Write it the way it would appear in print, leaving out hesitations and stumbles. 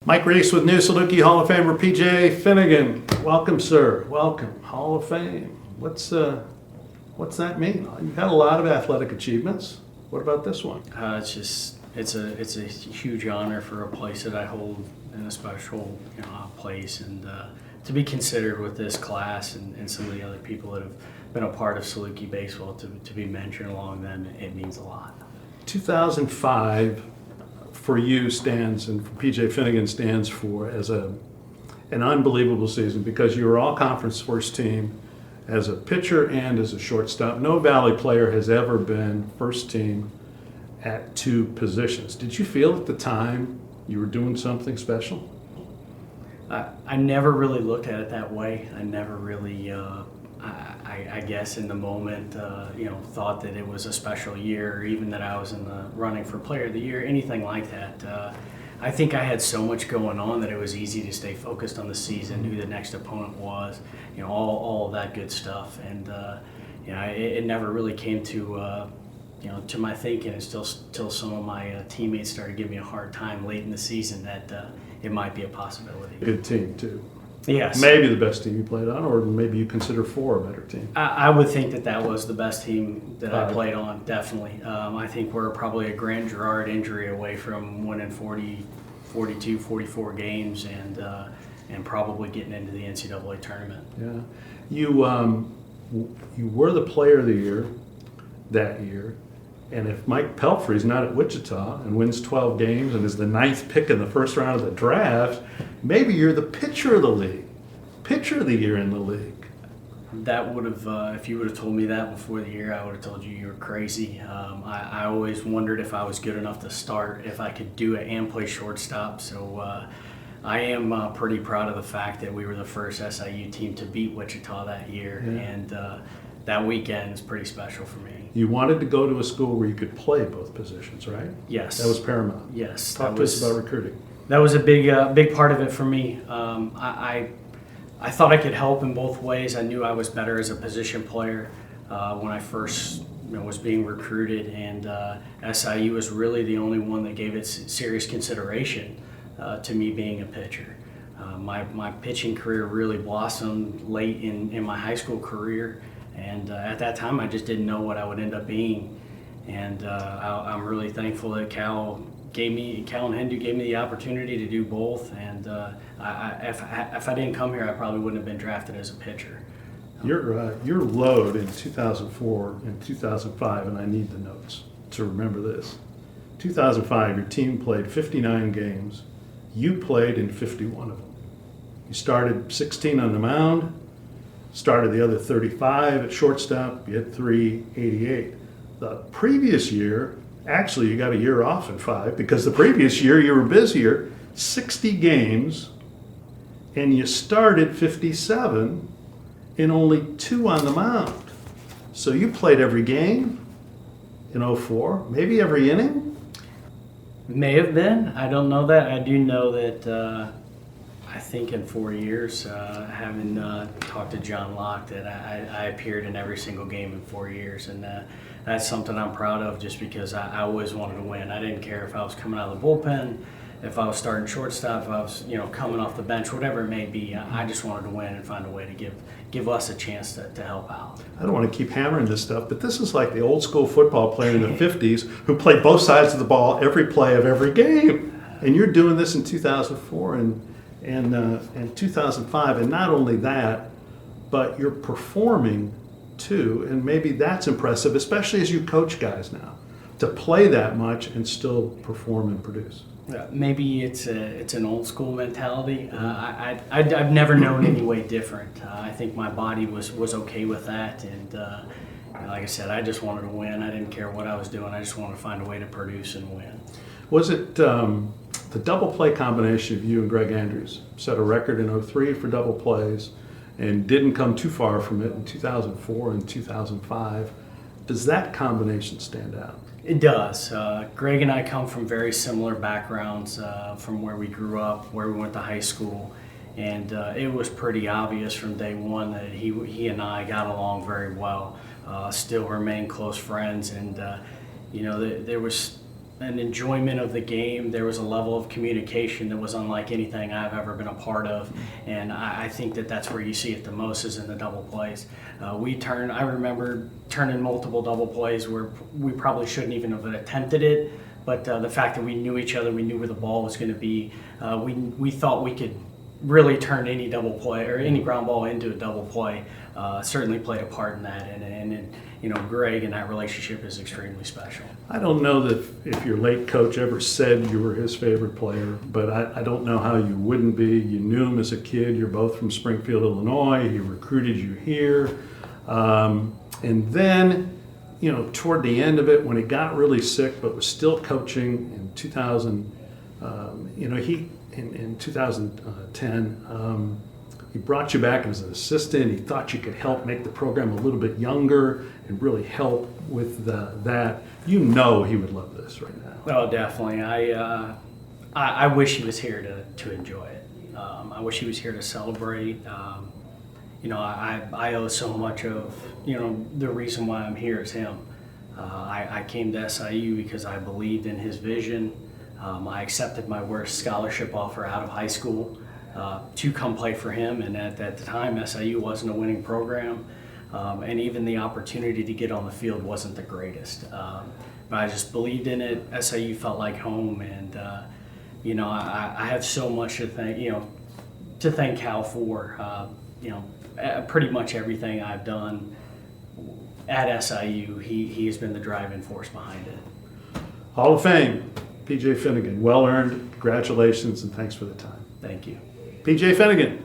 Mike Reese with new Saluki Hall of Famer PJ Finigan. Welcome, sir. Welcome. Hall of Fame. What's that mean? You've had a lot of athletic achievements. What about this one? It's a huge honor for a place that I hold in a special place, and to be considered with this class and some of the other people that have been a part of Saluki baseball to be mentioned along them, it means a lot. 2005 for you stands, and for PJ Finigan stands for as an unbelievable season because you were all conference first team as a pitcher and as a shortstop. No Valley player has ever been first team at two positions. Did you feel at the time you were doing something special? I never really looked at it that way. I never really, I guess in the moment, thought that it was a special year, or even that I was in the running for Player of the Year, anything like that. I think I had so much going on that it was easy to stay focused on the season, who the next opponent was, all of that good stuff. And it never really came to to my thinking until some of my teammates started giving me a hard time late in the season that it might be a possibility. Good team too. Yes. Maybe the best team you played on, or maybe you consider four a better team. I would think that was the best team that I played on, definitely. I think we're probably a Grant Gerard injury away from winning 42, 44 games and probably getting into the NCAA tournament. Yeah. You were the Player of the Year that year. And if Mike Pelfrey's not at Wichita and wins 12 games and is the 9th pick in the first round of the draft, maybe you're the pitcher of the league, pitcher of the year in the league. That would have, if you would have told me that before the year, I would have told you were crazy. I always wondered if I was good enough to start, if I could do it and play shortstop. So I am pretty proud of the fact that we were the first SIU team to beat Wichita that year. Yeah. And that weekend is pretty special for me. You wanted to go to a school where you could play both positions, right? Yes. That was paramount. Yes. Talk to us about recruiting. That was a big part of it for me. I thought I could help in both ways. I knew I was better as a position player when I first was being recruited, and SIU was really the only one that gave it serious consideration to me being a pitcher. My pitching career really blossomed late in my high school career. And at that time, I just didn't know what I would end up being. And I'm really thankful that Cal and Hendu gave me the opportunity to do both. And if I didn't come here, I probably wouldn't have been drafted as a pitcher. Your load in 2004 and 2005, and I need the notes to remember this. 2005, your team played 59 games. You played in 51 of them. You started 16 on the mound. Started the other 35 at shortstop, you hit .388. The previous year, actually you got a year off in 5 because the previous year you were busier, 60 games, and you started 57 in only 2 on the mound. So you played every game in 04, maybe every inning? May have been. I don't know that. I do know that I think in 4 years, having talked to John Locke, that I appeared in every single game in 4 years, and that's something I'm proud of just because I always wanted to win. I didn't care if I was coming out of the bullpen, if I was starting shortstop, if I was coming off the bench, whatever it may be. I just wanted to win and find a way to give us a chance to help out. I don't want to keep hammering this stuff, but this is like the old school football player in the 50s who played both sides of the ball every play of every game. And you're doing this in 2004 and 2005, and not only that, but you're performing too, and maybe that's impressive, especially as you coach guys now, to play that much and still perform and produce. Maybe it's an old school mentality. I've never known any way different. I think my body was okay with that, and like I said, I just wanted to win. I didn't care what I was doing. I just wanted to find a way to produce and win. Was it the double play combination of you and Greg Andrews set a record in 03 for double plays and didn't come too far from it in 2004 and 2005. Does that combination stand out? It does. Greg and I come from very similar backgrounds from where we grew up, where we went to high school, and it was pretty obvious from day one that he and I got along very well, still remain close friends, and there was an enjoyment of the game. There was a level of communication that was unlike anything I've ever been a part of, and I think that that's where you see it the most is in the double plays. I remember turning multiple double plays where we probably shouldn't even have attempted it, but the fact that we knew each other, we knew where the ball was going to be, we thought we could really turn any double play or any ground ball into a double play. Certainly played a part in that, and Greg and that relationship is extremely special. I don't know that if your late coach ever said you were his favorite player, but I don't know how you wouldn't be. You knew him as a kid. You're both from Springfield, Illinois. He recruited you here. And then, toward the end of it, when he got really sick but was still coaching in 2000, in 2010, he brought you back as an assistant. He thought you could help make the program a little bit younger and really help with that. He would love this right now. Oh, definitely. I wish he was here to enjoy it. I wish he was here to celebrate. I owe so much of the reason why I'm here is him. I came to SIU because I believed in his vision. I accepted my worst scholarship offer out of high school to come play for him, and at the time SIU wasn't a winning program, and even the opportunity to get on the field wasn't the greatest. But I just believed in it. SIU felt like home, and I have so much to thank Cal for. Pretty much everything I've done at SIU, he has been the driving force behind it. Hall of Fame, P.J. Finigan, well earned. Congratulations and thanks for the time. Thank you. P.J. Finigan.